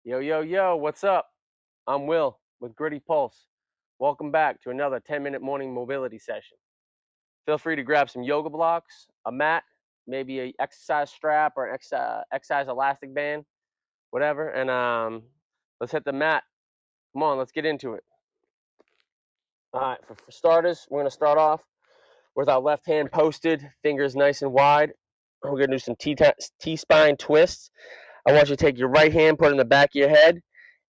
Yo, yo, yo, what's up? I'm Will with Gritty Pulse. Welcome back to another 10-minute morning mobility session. Feel free to grab some yoga blocks, a mat, maybe a exercise strap or an exercise elastic band, whatever, and let's hit the mat. Come on, let's get into it. All right, for starters, we're going to start off with our left hand posted, fingers nice and wide. We're going to do some T-spine twists. I want you to take your right hand, put it in the back of your head,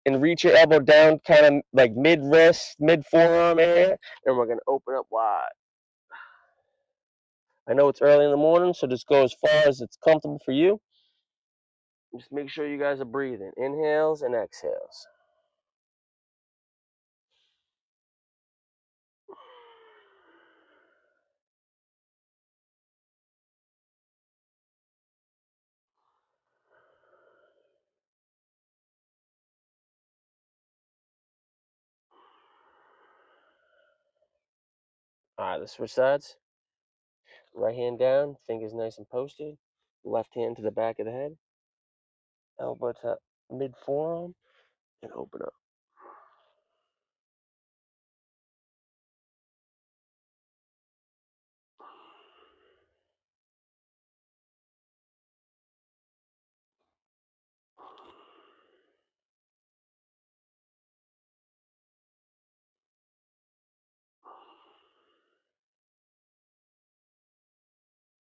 and reach your elbow down kind of like mid wrist, mid forearm area, and we're going to open up wide. I know it's early in the morning, so just go as far as it's comfortable for you. Just make sure you guys are breathing. Inhales and exhales. All right, let's switch sides. Right hand down, fingers nice and posted. Left hand to the back of the head. Elbow to mid forearm, and open up.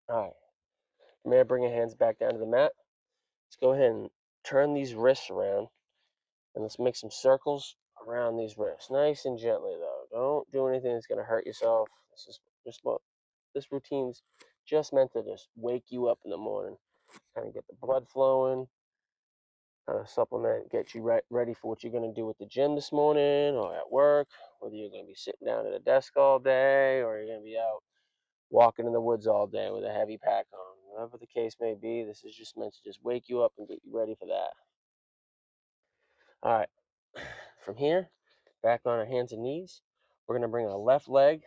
All right, may I bring your hands back down to the mat? Let's go ahead and turn these wrists around, and let's make some circles around these wrists, nice and gently though. Don't do anything that's going to hurt yourself. This is just what this routine's just meant to just wake you up in the morning, kind of get the blood flowing, kind of supplement, get you ready for what you're going to do at the gym this morning or at work, whether you're going to be sitting down at a desk all day or you're going to be out walking in the woods all day with a heavy pack on. Whatever the case may be, this is just meant to just wake you up and get you ready for that. All right, from here, back on our hands and knees, we're going to bring our left leg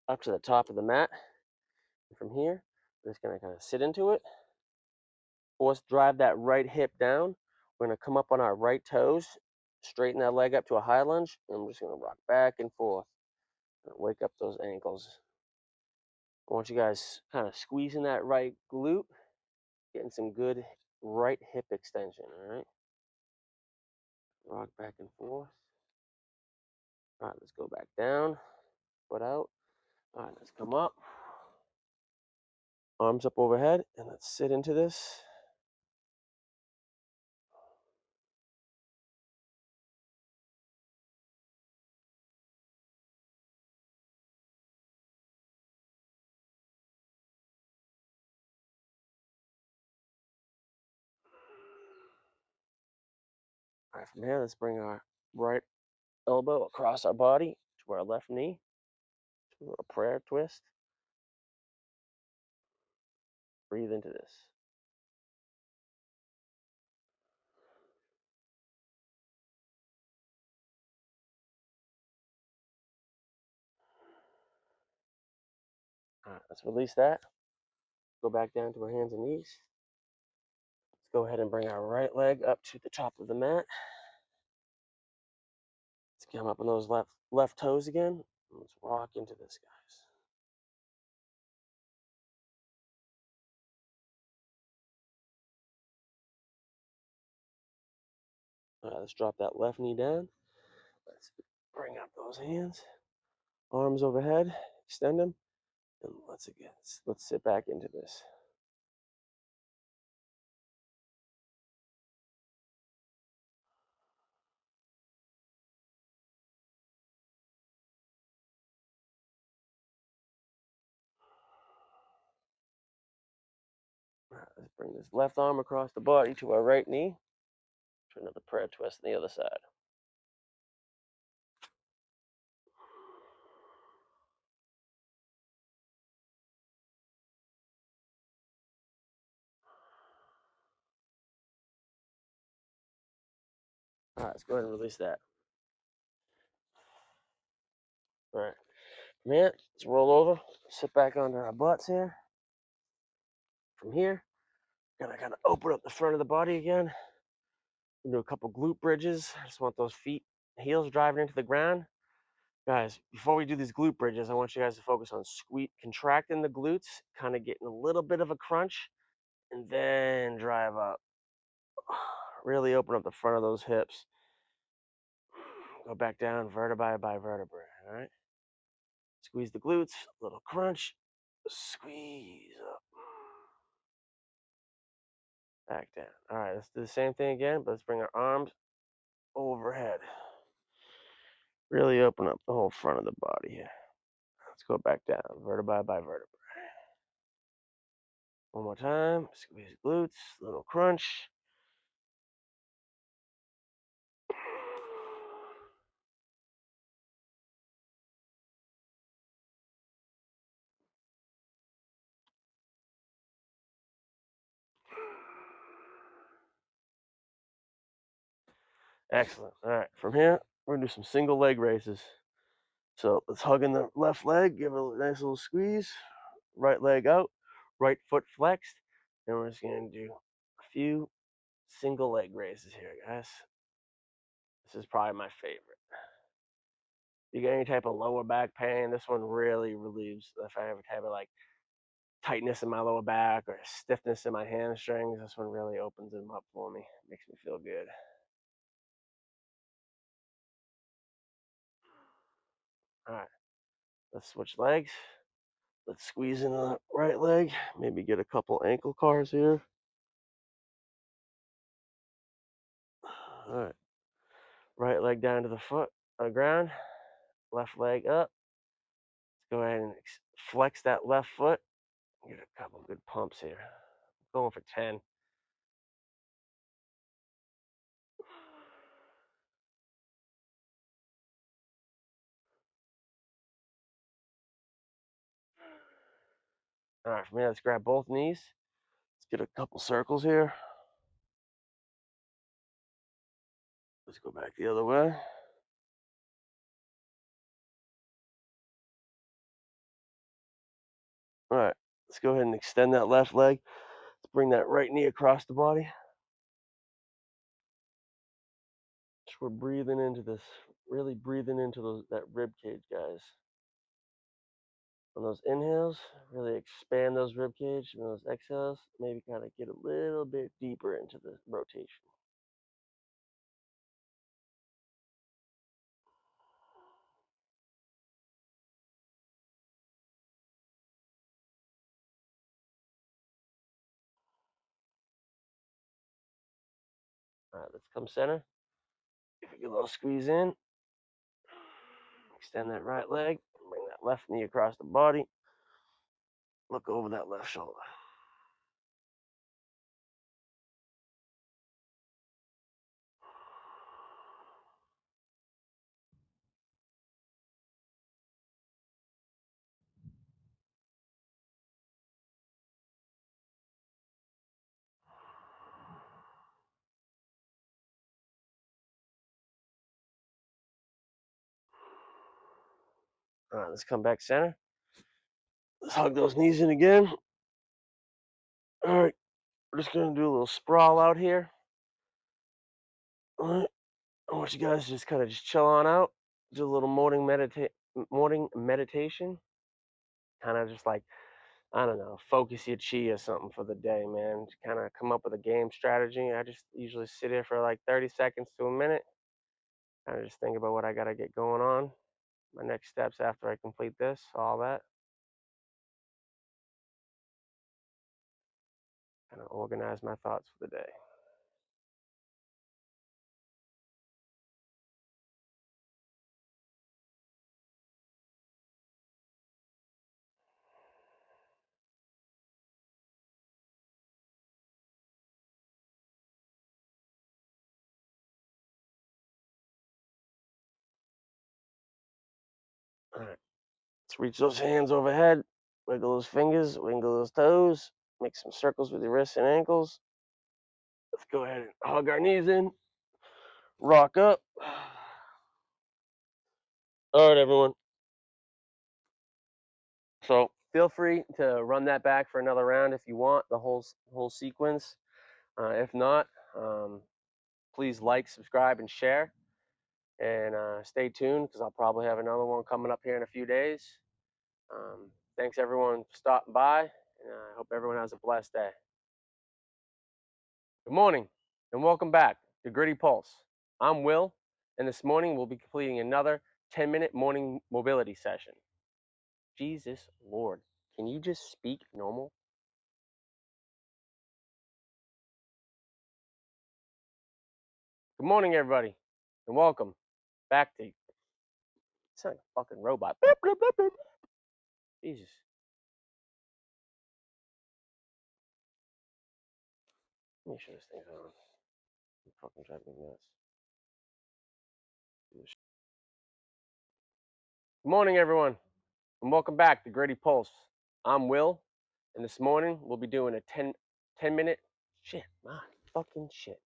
up to the top of the mat. And from here, we're just going to kind of sit into it. Force drive that right hip down. We're going to come up on our right toes, straighten that leg up to a high lunge, and we're just going to rock back and forth. Wake up those ankles. I want you guys kind of squeezing that right glute, getting some good right hip extension, all right? Rock back and forth. All right, let's go back down, foot out. All right, let's come up. Arms up overhead, and let's sit into this. All right, from here, let's bring our right elbow across our body to our left knee. Do a prayer twist. Breathe into this. All right, let's release that. Go back down to our hands and knees. Let's go ahead and bring our right leg up to the top of the mat. Let's come up on those left toes again. Let's rock into this, guys. All right, let's drop that left knee down. Let's bring up those hands, arms overhead, extend them, and let's sit back into this. All right, let's bring this left arm across the body to our right knee. Try another prayer twist on the other side. All right, let's go ahead and release that. All right, from here, let's roll over, sit back onto our butts here. From here, gonna kind of open up the front of the body again. Do a couple glute bridges. I just want those heels driving into the ground. Guys, before we do these glute bridges, I want you guys to focus on contracting the glutes, kind of getting a little bit of a crunch, and then drive up. Really open up the front of those hips. Go back down vertebrae by vertebrae, all right? Squeeze the glutes, little crunch, squeeze up, back down. All right, let's do the same thing again, but let's bring our arms overhead. Really open up the whole front of the body here. Let's go back down, vertebrae by vertebrae. One more time, squeeze glutes, little crunch. Excellent. All right, from here, we're gonna do some single leg races. So let's hug in the left leg, give it a nice little squeeze. Right leg out, right foot flexed. And we're just gonna do a few single leg raises here, guys. This is probably my favorite. If you get any type of lower back pain, this one really relieves. If I have a type of like tightness in my lower back or stiffness in my hamstrings, this one really opens them up for me. Makes me feel good. All right, let's switch legs. Let's squeeze in the right leg. Maybe get a couple ankle cars here. All right, right leg down to the foot on the ground. Left leg up. Let's go ahead and flex that left foot. Get a couple good pumps here. Going for 10. All right, from here, let's grab both knees. Let's get a couple circles here. Let's go back the other way. All right, let's go ahead and extend that left leg. Let's bring that right knee across the body. So we're breathing into this, really breathing into that rib cage, guys. On those inhales, really expand those rib cage, and those exhales, maybe kind of get a little bit deeper into the rotation. All right, let's come center. Give it a little squeeze in. Extend that right leg. Bring that left knee across the body. Look over that left shoulder. All right, let's come back center. Let's hug those knees in again. All right, we're just gonna do a little sprawl out here. All right, I want you guys to just kind of just chill on out. Do a little morning meditation. Kind of just like, I don't know, focus your chi or something for the day, man. Just kind of come up with a game strategy. I just usually sit here for like 30 seconds to a minute. Kind of just think about what I gotta get going on, my next steps after I complete this, all that. Kind of organize my thoughts for the day. All right, let's reach those hands overhead, wiggle those fingers, wiggle those toes, make some circles with your wrists and ankles. Let's go ahead and hug our knees in, rock up. All right, everyone. So feel free to run that back for another round if you want the whole sequence. If not, um, please like, subscribe, and share. And stay tuned because I'll probably have another one coming up here in a few days. Thanks everyone for stopping by, and I hope everyone has a blessed day. Good morning, and welcome back to Gritty Pulse. I'm Will, and this morning we'll be completing another 10-minute morning mobility session. Jesus Lord, can you just speak normal? Good morning, everybody, and welcome back to. It's like a fucking robot. Jesus. Let me sure this thing's on. It fucking drive me nuts. Good morning, everyone, and welcome back to Gritty Pulse. I'm Will, and this morning we'll be doing a 10-minute shit, my fucking shit.